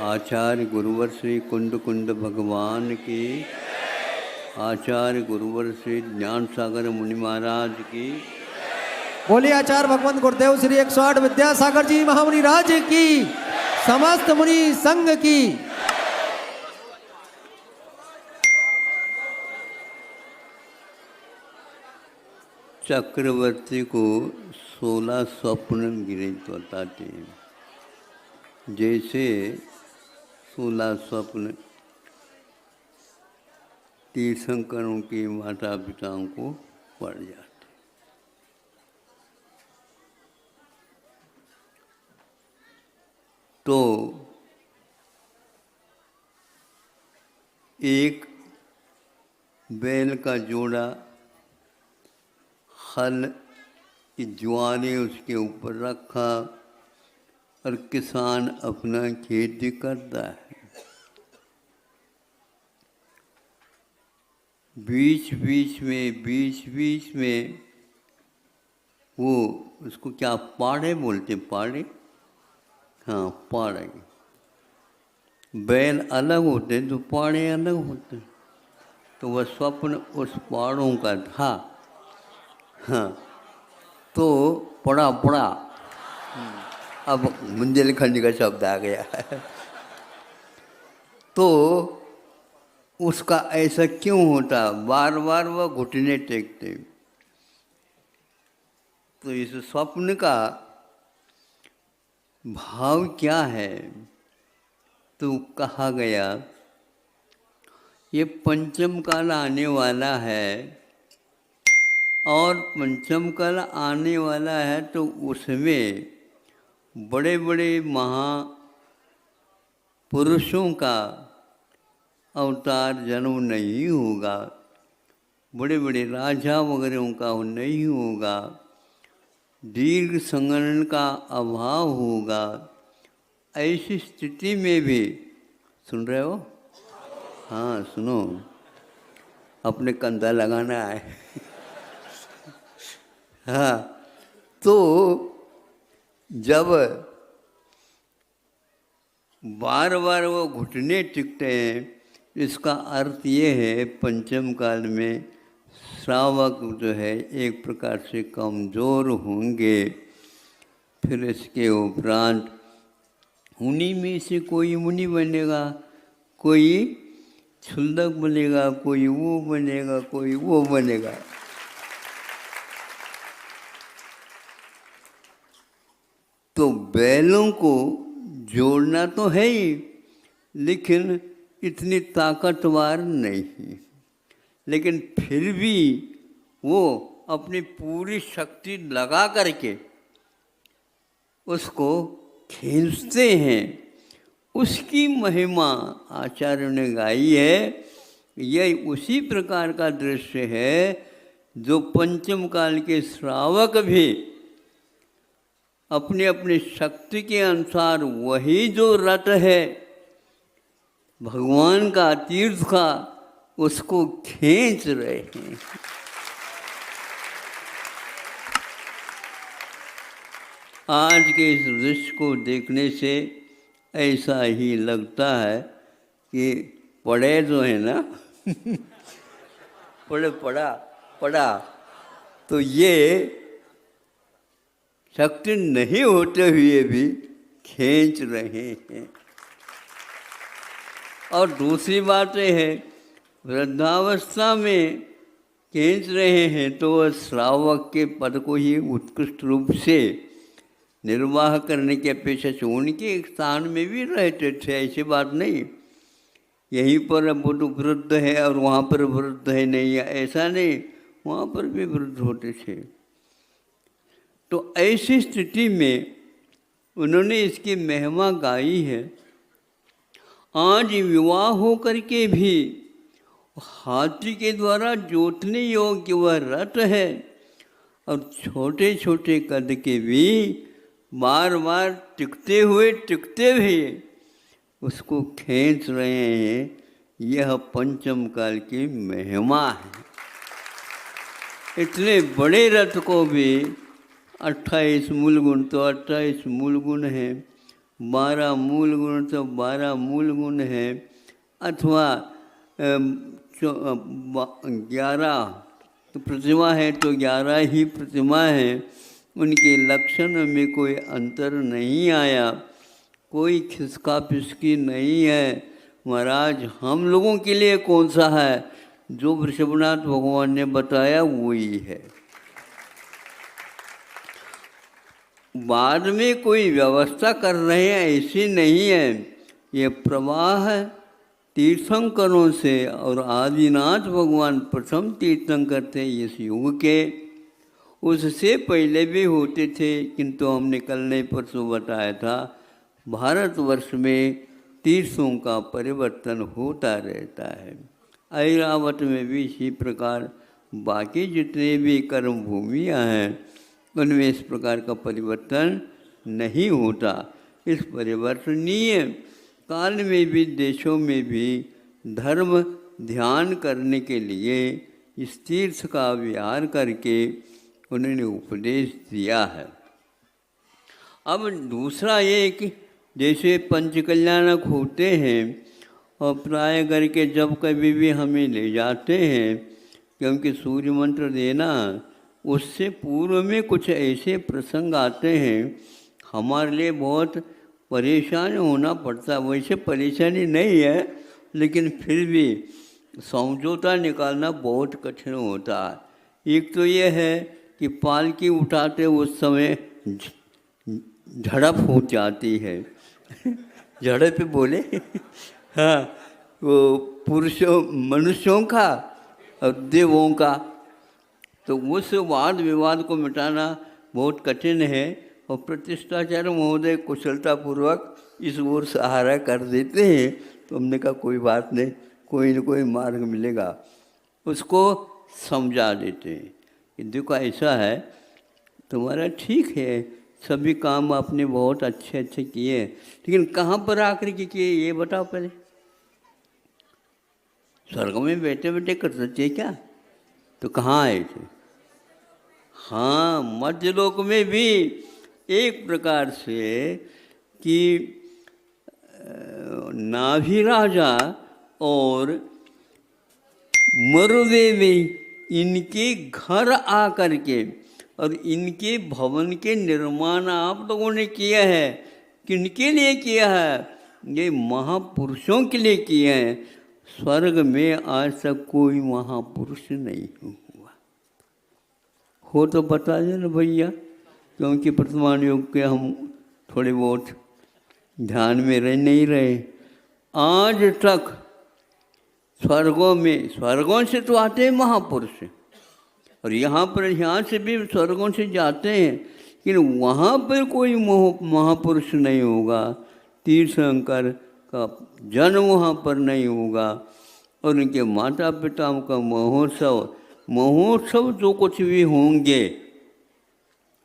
आचार्य गुरुवर श्री कुंड कुंड भगवान की, आचार्य गुरुवर श्री ज्ञान सागर मुनि महाराज की, बोलिए आचार्य भगवंत गुरुदेव श्री 108 विद्यासागर जी महामुनि राज की, समस्त मुनि संघ की। चक्रवर्ती को 16 स्वप्न गिरे बताते हैं। जैसे 16 स्वप्न तीर्थंकरों के माता पिताओं को पड़ जाते। तो एक बैल का जोड़ा हल की ज्वारें उसके ऊपर रखा और किसान अपना खेती करता है। बीच बीच में वो उसको क्या पाड़े बोलते, पाड़े, हाँ पाड़े। बैल अलग होते तो पाड़े अलग होते। तो वह स्वप्न उस पाड़ों का था। हाँ, तो पड़ा अब बुंदेलखंड का शब्द आ गया है। तो उसका ऐसा क्यों होता, बार बार वह घुटने टेकते। तो इस स्वप्न का भाव क्या है? तो कहा गया ये पंचम काल आने वाला है, और पंचम काल आने वाला है तो उसमें बड़े बड़े महापुरुषों का अवतार जन्म नहीं होगा, बड़े बड़े राजा वगैरह का नहीं होगा, दीर्घ संगणन का अभाव होगा। ऐसी स्थिति में भी, सुन रहे हो? हाँ सुनो, अपने कंधा लगाना है। हाँ, तो जब बार बार वो घुटने टिकते हैं, इसका अर्थ ये है पंचम काल में श्रावक जो है एक प्रकार से कमज़ोर होंगे। फिर इसके उपरांत उन्हीं में से कोई मुनि बनेगा, कोई क्षुल्लक बनेगा, कोई वो बनेगा, कोई वो बनेगा। तो बैलों को जोड़ना तो है ही, लेकिन इतनी ताकतवर नहीं। लेकिन फिर भी वो अपनी पूरी शक्ति लगा करके उसको खींचते हैं। उसकी महिमा आचार्य ने गाई है। यह उसी प्रकार का दृश्य है जो पंचम काल के श्रावक भी अपने अपने शक्ति के अनुसार वही जो रथ है भगवान का, तीर्थ का, उसको खींच रहे हैं। आज के इस दृश्य को देखने से ऐसा ही लगता है कि पड़े जो है ना पड़ा तो ये शक्ति नहीं होते हुए भी खींच रहे हैं। और दूसरी बात यह है, वृद्धावस्था में खींच रहे हैं तो वह श्रावक के पद को ही उत्कृष्ट रूप से निर्वाह करने की अपेक्षा से उनके स्थान में भी रहते थे। ऐसी बात नहीं यहीं पर बुद्ध वृद्ध है और वहाँ पर वृद्ध है, नहीं, ऐसा नहीं, वहाँ पर भी वृद्ध होते थे। तो ऐसी स्थिति में उन्होंने इसकी महिमा गाई है। आज विवाह हो करके भी हाथी के द्वारा जोतने योग्य वह रथ है, और छोटे छोटे कद के भी बार बार टिकते हुए भी उसको खींच रहे हैं। यह पंचम काल की महिमा है। इतने बड़े रथ को भी 28 मूल गुण, तो 28 मूल गुण हैं, 12 मूल गुण तो 12 मूल गुण हैं, अथवा 11 तो प्रतिमा है तो 11 ही प्रतिमा है, उनके लक्षण में कोई अंतर नहीं आया, कोई खिसका पिसकी नहीं है। महाराज हम लोगों के लिए कौन सा है, जो वृषभनाथ भगवान ने बताया वही है। बाद में कोई व्यवस्था कर रहे हैं ऐसी नहीं है, ये प्रवाह है तीर्थंकरों से, और आदिनाथ भगवान प्रथम तीर्थंकर थे इस युग के। उससे पहले भी होते थे, किंतु हमने कल नहीं परसों बताया था, भारतवर्ष में तीर्थों का परिवर्तन होता रहता है। ऐरावत में भी इसी प्रकार बाकी जितने भी कर्म भूमियाँ हैं उनमें इस प्रकार का परिवर्तन नहीं होता। इस परिवर्तनीय काल में भी देशों में भी धर्म ध्यान करने के लिए इस तीर्थ का विहार करके उन्होंने उपदेश दिया है। अब दूसरा ये कि जैसे पंचकल्याणक होते हैं और प्राय करके जब कभी भी हमें ले जाते हैं, क्योंकि सूर्य मंत्र देना उससे पूर्व में कुछ ऐसे प्रसंग आते हैं हमारे लिए बहुत परेशान होना पड़ता है। वैसे परेशानी नहीं है, लेकिन फिर भी समझौता निकालना बहुत कठिन होता है। एक तो ये है कि पालकी उठाते उस समय झड़प हो जाती है झड़प पे बोले हाँ, वो पुरुषों मनुष्यों का और देवों का, तो उस वाद विवाद को मिटाना बहुत कठिन है। और प्रतिष्ठाचार्य महोदय कुशलतापूर्वक इस ओर सहारा कर देते हैं, तो हमने कहा कोई बात नहीं, कोई न कोई मार्ग मिलेगा, उसको समझा देते हैं कि देखो ऐसा है, तुम्हारा ठीक है, सभी काम आपने बहुत अच्छे अच्छे किए, लेकिन कहाँ पर आकर के किए ये बताओ पहले। स्वर्ग में बैठे बैठे कर सकते क्या, तो कहाँ आए थे? हाँ, मध्यलोक में भी एक प्रकार से कि नाभि राजा और मरुदेवी इनके घर आकर के और इनके भवन के निर्माण आप लोगों ने किया है। किनके लिए किया है? ये महापुरुषों के लिए किए हैं। स्वर्ग में आज तक कोई महापुरुष नहीं हुआ हो, तो बता देना भैया, क्योंकि वर्तमान युग के हम थोड़े बहुत ध्यान में रह नहीं रहे। आज तक स्वर्गों से तो आते हैं महापुरुष, और यहाँ से भी स्वर्गों से जाते हैं, लेकिन वहाँ पर कोई महापुरुष नहीं होगा। तीर्थंकर का जन्म वहाँ पर नहीं होगा, और उनके माता पिता का महोत्सव जो कुछ भी होंगे,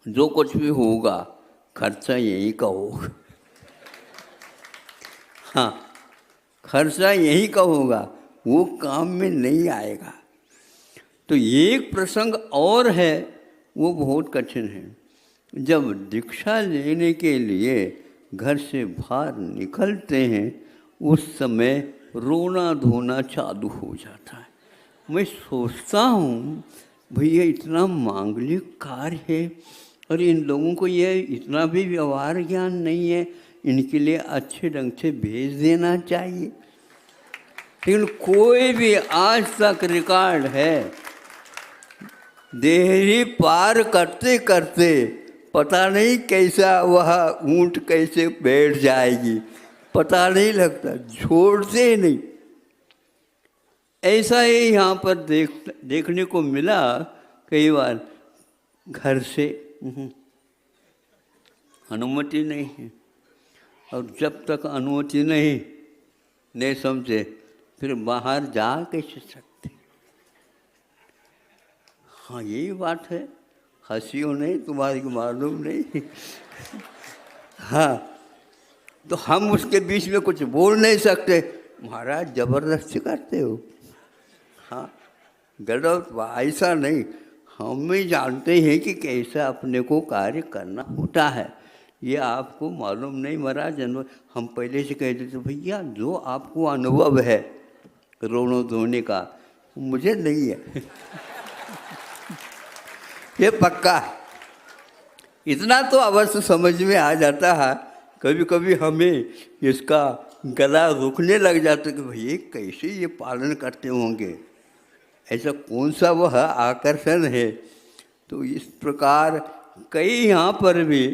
जो कुछ भी होगा, खर्चा यही का होगा। हाँ, खर्चा यही का होगा, वो काम में नहीं आएगा। तो एक प्रसंग और है, वो बहुत कठिन है। जब दीक्षा लेने के लिए घर से बाहर निकलते हैं, उस समय रोना धोना चालू हो जाता है। मैं सोचता हूँ भैया इतना मांगलिक कार्य है और इन लोगों को ये इतना भी व्यवहार ज्ञान नहीं है, इनके लिए अच्छे ढंग से भेज देना चाहिए। लेकिन कोई भी आज तक रिकॉर्ड है, देहरी पार करते करते पता नहीं कैसा वह ऊंट कैसे बैठ जाएगी, पता नहीं लगता, छोड़ते नहीं। ऐसा ही यहाँ पर देखने को मिला कई बार। घर से अनुमति नहीं है, और जब तक अनुमति नहीं समझे, फिर बाहर जा कैसे सकते? हाँ, यही बात है। हंसियो नहीं, तुम्हारी को मालूम नहीं। हाँ, तो हम उसके बीच में कुछ बोल नहीं सकते। महाराज जबरदस्ती करते हो। हाँ, गलत ऐसा नहीं, हम भी जानते हैं कि कैसे अपने को कार्य करना होता है, ये आपको मालूम नहीं महाराज, हम पहले से कह देते भैया जो आपको अनुभव है रोने धोने का मुझे नहीं है। ये पक्का, इतना तो अवश्य समझ में आ जाता है। कभी कभी हमें इसका गला रुकने लग जाता कि भैया कैसे ये पालन करते होंगे, ऐसा कौन सा वह आकर्षण है। तो इस प्रकार कई यहाँ पर भी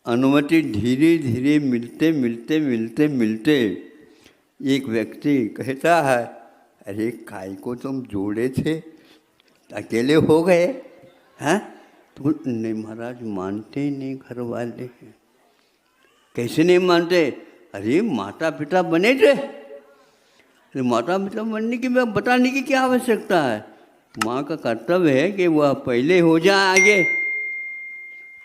अनुमति धीरे धीरे मिलते मिलते मिलते मिलते एक व्यक्ति कहता है, अरे काय को तुम जोड़े थे, अकेले हो गए हैं? तो नहीं महाराज मानते ही नहीं घर वाले हैं। कैसे नहीं मानते? अरे माता पिता बने थे। अरे माता पिता बनने की बताने की क्या आवश्यकता है, माँ का कर्तव्य है कि वह पहले हो जाए आगे।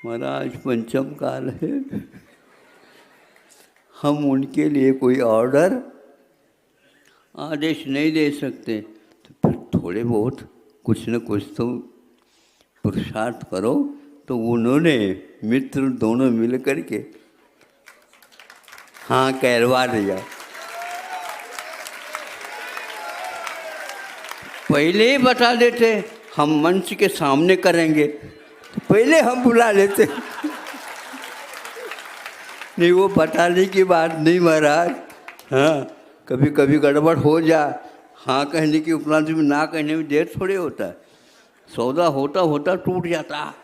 महाराज पंचम काल है, हम उनके लिए कोई ऑर्डर आदेश नहीं दे सकते। तो फिर थोड़े बहुत कुछ न कुछ तो पुरुषार्थ करो। तो उन्होंने मित्र दोनों मिल करके हाँ कहलवा दिया। पहले ही बता देते हम मंच के सामने करेंगे, तो पहले हम बुला लेते। नहीं वो बताने की बात नहीं महाराज। हाँ कभी कभी गड़बड़ हो जाए, हाँ कहने की उपरांत में ना कहने में देर थोड़े होता है, सौदा होता होता टूट जाता।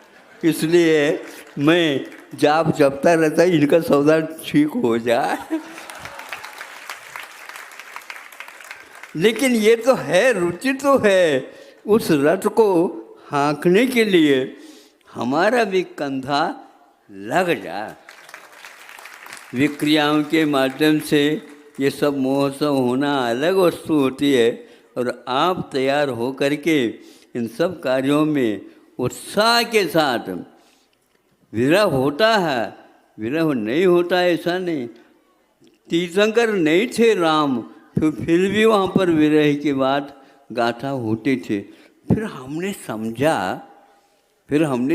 इसलिए मैं जाप जपता रहता इनका सौदा ठीक हो जाए। लेकिन ये तो है, रुचि तो है, उस रथ को हाँकने के लिए हमारा भी कंधा लग जाए। विक्रियाओं के माध्यम से ये सब महोत्सव होना अलग वस्तु होती है, और आप तैयार हो करके इन सब कार्यों में उत्साह के साथ, विरह होता है, विरह नहीं होता ऐसा नहीं। तीर्थंकर नहीं थे राम, तो फिर भी वहाँ पर विरह की बात गाथा होती थी। फिर हमने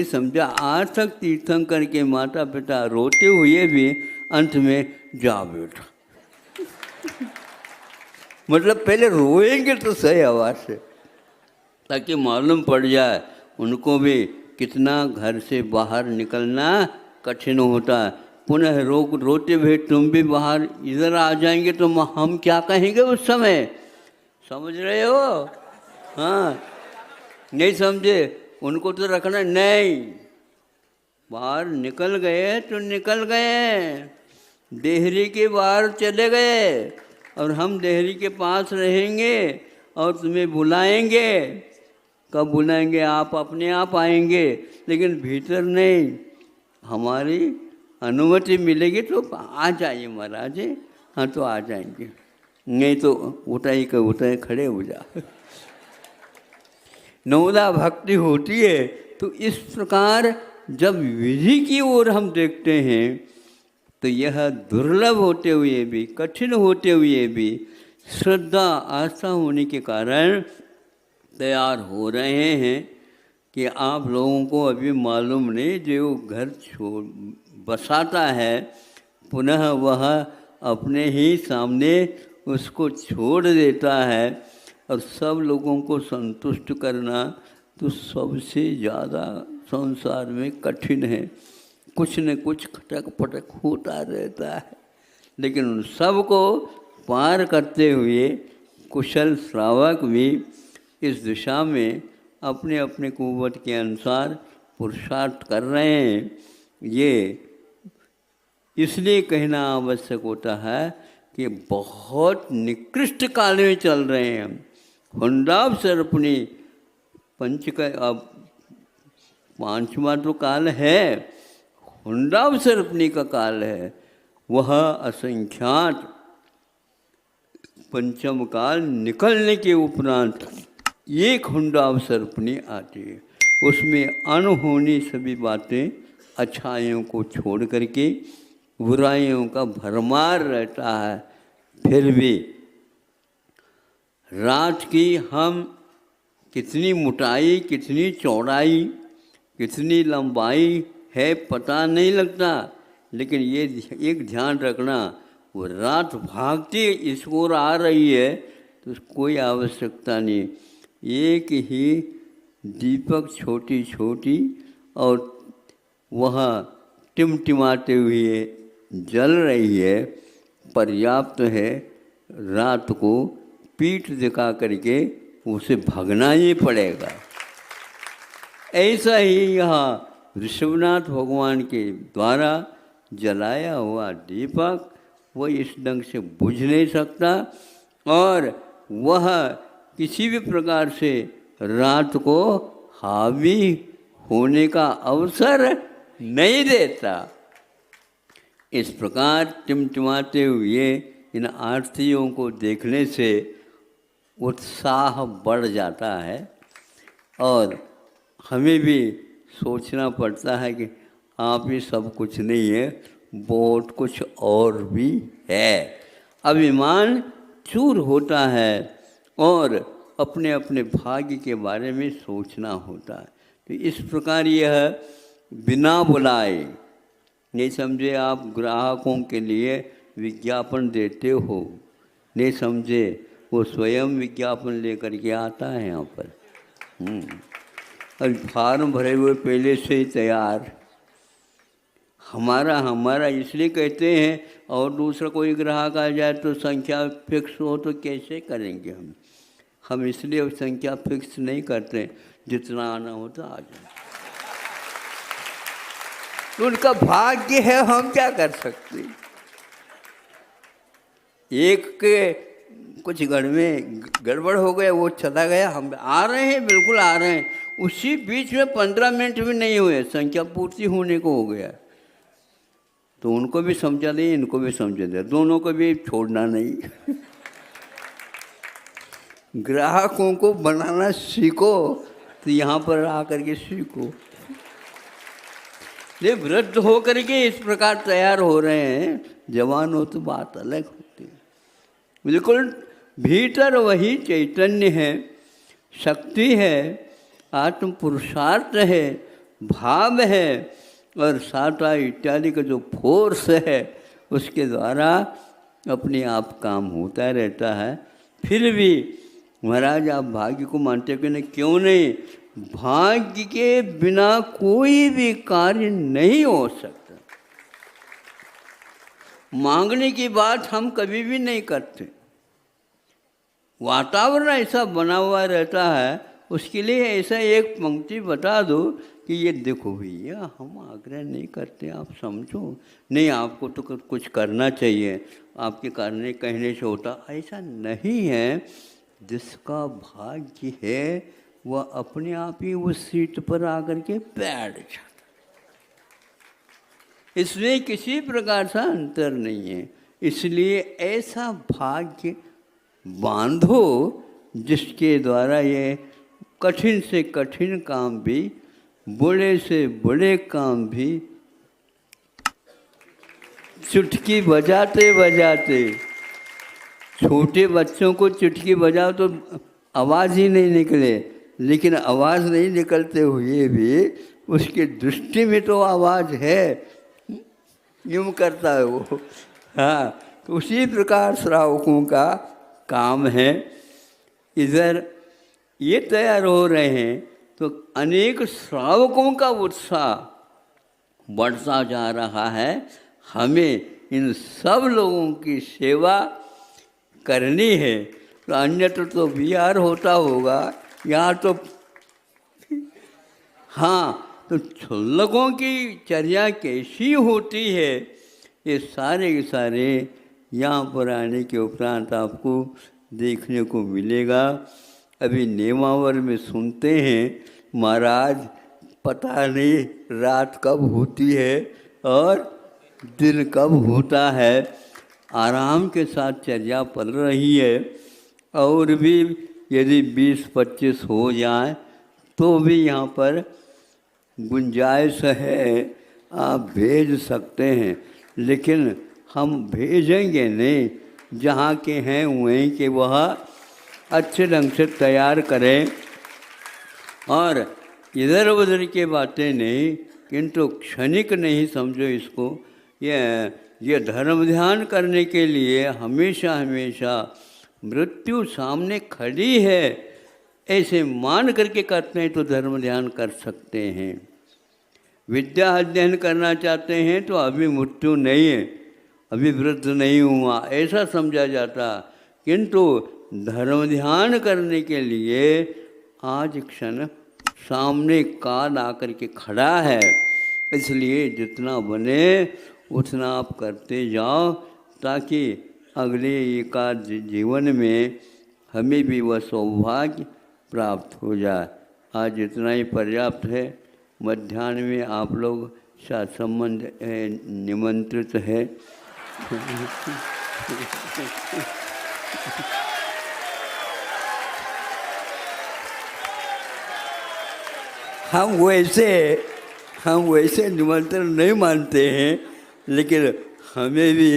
समझा आज तक तीर्थंकर के माता पिता रोते हुए भी अंत में जा बैठा। मतलब पहले रोएंगे तो सही आवाज़ से, ताकि मालूम पड़ जाए उनको भी कितना घर से बाहर निकलना कठिन होता है। पुनः रोते हुए तुम भी बाहर इधर आ जाएंगे तो हम क्या कहेंगे उस समय, समझ रहे हो? हाँ नहीं समझे, उनको तो रखना नहीं। बाहर निकल गए तो निकल गए, देहरी के बाहर चले गए, और हम देहरी के पास रहेंगे और तुम्हें बुलाएंगे। कब बुलाएंगे? आप अपने आप आएंगे, लेकिन भीतर नहीं। हमारी अनुमति मिलेगी तो आ जाइए महाराज। हाँ तो आ जाएंगे, नहीं तो उठाई खड़े हो जा। नवदा भक्ति होती है। तो इस प्रकार जब विधि की ओर हम देखते हैं तो यह दुर्लभ होते हुए भी, कठिन होते हुए भी श्रद्धा आस्था होने के कारण तैयार हो रहे हैं कि आप लोगों को अभी मालूम नहीं, जो घर बसाता है पुनः वह अपने ही सामने उसको छोड़ देता है। और सब लोगों को संतुष्ट करना तो सबसे ज़्यादा संसार में कठिन है। कुछ न कुछ खटक पटक होता रहता है, लेकिन उन सब को पार करते हुए कुशल श्रावक भी इस दिशा में अपने अपने कुव्वत के अनुसार पुरुषार्थ कर रहे हैं। ये इसलिए कहना आवश्यक होता है कि बहुत निकृष्ट काल में चल रहे हैं हम। हुंडावसर अपनी पंच का अब 5वां तो काल है, हुंडावसर अपनी का काल है। वह असंख्यात पंचम काल निकलने के उपरांत एक हुंडावसर अपनी आती है। उसमें अनहोनी सभी बातें, अच्छाइयों को छोड़ करके बुराइयों का भरमार रहता है। फिर भी रात की हम कितनी मोटाई, कितनी चौड़ाई, कितनी लंबाई है पता नहीं लगता। लेकिन ये एक ध्यान रखना, वो रात भागती इसको ओर आ रही है तो कोई आवश्यकता नहीं, एक ही दीपक छोटी छोटी और वह टिमटिमाते हुए जल रही है, पर्याप्त है। रात को पीठ दिखा करके उसे भगना ही पड़ेगा। ऐसा ही यहाँ ऋषभनाथ भगवान के द्वारा जलाया हुआ दीपक वह इस ढंग से बुझ नहीं सकता और वह किसी भी प्रकार से रात को हावी होने का अवसर नहीं देता। इस प्रकार टिमटिमाते हुए इन आरतियों को देखने से उत्साह बढ़ जाता है और हमें भी सोचना पड़ता है कि आप ही सब कुछ नहीं है, बहुत कुछ और भी है। अभिमान चूर होता है और अपने अपने भाग्य के बारे में सोचना होता है। तो इस प्रकार यह बिना बुलाए, नहीं समझे आप ग्राहकों के लिए विज्ञापन देते हो, नहीं समझे वो स्वयं विज्ञापन लेकर के आता है यहाँ पर। और फार्म भरे हुए पहले से ही तैयार, हमारा इसलिए कहते हैं। और दूसरा कोई ग्राहक आ जाए तो संख्या फिक्स हो तो कैसे करेंगे हम इसलिए संख्या फिक्स नहीं करते, जितना आना होता आ जाए। तो उनका भाग्य है, हम क्या कर सकते। एक के कुछ घर में गड़बड़ हो गया, वो चला गया, हम आ रहे हैं, बिल्कुल आ रहे हैं, उसी बीच में 15 मिनट भी नहीं हुए संख्या पूर्ति होने को हो गया। तो उनको भी समझा दे, इनको भी समझा दे, दोनों को भी छोड़ना नहीं। ग्राहकों को बनाना सीखो तो यहाँ पर आकर के सीखो। ये वृद्ध हो करके इस प्रकार तैयार हो रहे हैं, जवान हो तो बात अलग होती है। बिल्कुल भीतर वही चैतन्य है, शक्ति है, आत्म पुरुषार्थ है, भाव है और साता इत्यादि का जो फोर्स है उसके द्वारा अपने आप काम होता रहता है। फिर भी महाराज आप भाग्य को मानते हो कि नहीं, क्यों नहीं, भाग्य के बिना कोई भी कार्य नहीं हो सकता। मांगने की बात हम कभी भी नहीं करते, वातावरण ऐसा बना हुआ रहता है। उसके लिए ऐसा एक पंक्ति बता दो कि ये देखो भैया हम आग्रह नहीं करते, आप समझो, नहीं आपको तो कुछ करना चाहिए, आपके करने कहने से होता, ऐसा नहीं है। जिसका भाग्य है वह अपने आप ही उस सीट पर आकर के बैठ जाता, इसमें किसी प्रकार का अंतर नहीं है। इसलिए ऐसा भाग्य बांधो जिसके द्वारा ये कठिन से कठिन काम भी, बड़े से बड़े काम भी चुटकी बजाते बजाते, छोटे बच्चों को चुटकी बजाओ तो आवाज़ ही नहीं निकले, लेकिन आवाज़ नहीं निकलते हुए भी उसकी दृष्टि में तो आवाज़ है, यूँ करता है वो। हाँ, तो उसी प्रकार श्रावकों का काम है। इधर ये तैयार हो रहे हैं तो अनेक श्रावकों का उत्साह बढ़ता जा रहा है। हमें इन सब लोगों की सेवा करनी है। तो अन्यत्र तो विहार होता होगा, यहाँ तो हाँ, तो छुल्लकों की चर्या कैसी होती है, ये सारे के सारे यहाँ पर आने के उपरांत आपको देखने को मिलेगा। अभी नेमावर में सुनते हैं महाराज पता नहीं रात कब होती है और दिन कब होता है, आराम के साथ चर्या पल रही है। और भी यदि 20-25 हो जाए तो भी यहाँ पर गुंजाइश है, आप भेज सकते हैं, लेकिन हम भेजेंगे नहीं, जहाँ के हैं वहीं के वह अच्छे ढंग से तैयार करें और इधर उधर की बातें नहीं, किंतु क्षणिक नहीं समझो इसको। ये धर्म ध्यान करने के लिए हमेशा हमेशा मृत्यु सामने खड़ी है ऐसे मान करके करते हैं तो धर्म ध्यान कर सकते हैं। विद्या अध्ययन करना चाहते हैं तो अभी मृत्यु नहीं है, अभी वृद्ध नहीं हुआ ऐसा समझा जाता, किंतु धर्म ध्यान करने के लिए आज क्षण सामने काल आकर के खड़ा है। इसलिए जितना बने उतना आप करते जाओ ताकि अगले एकाध जीवन में हमें भी वह सौभाग्य प्राप्त हो जाए। आज इतना ही पर्याप्त है। मध्याह्न में आप लोग साथ संबंध निमंत्रित है। हम वैसे निमंत्रण नहीं मानते हैं, लेकिन हमें भी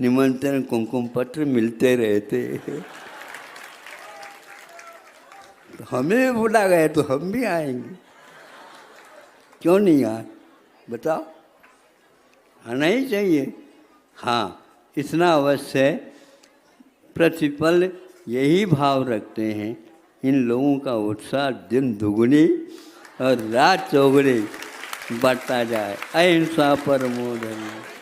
निमंत्रण कुमकुम पत्र मिलते रहते हैं। तो हमें बुला गए तो हम भी आएंगे, क्यों नहीं आए बताओ, आना ही चाहिए। हाँ, इतना अवश्य प्रतिपल यही भाव रखते हैं। इन लोगों का उत्साह दिन दुगुनी और रात चौगुनी बढ़ता जाए। अहिंसा परमो धर्म।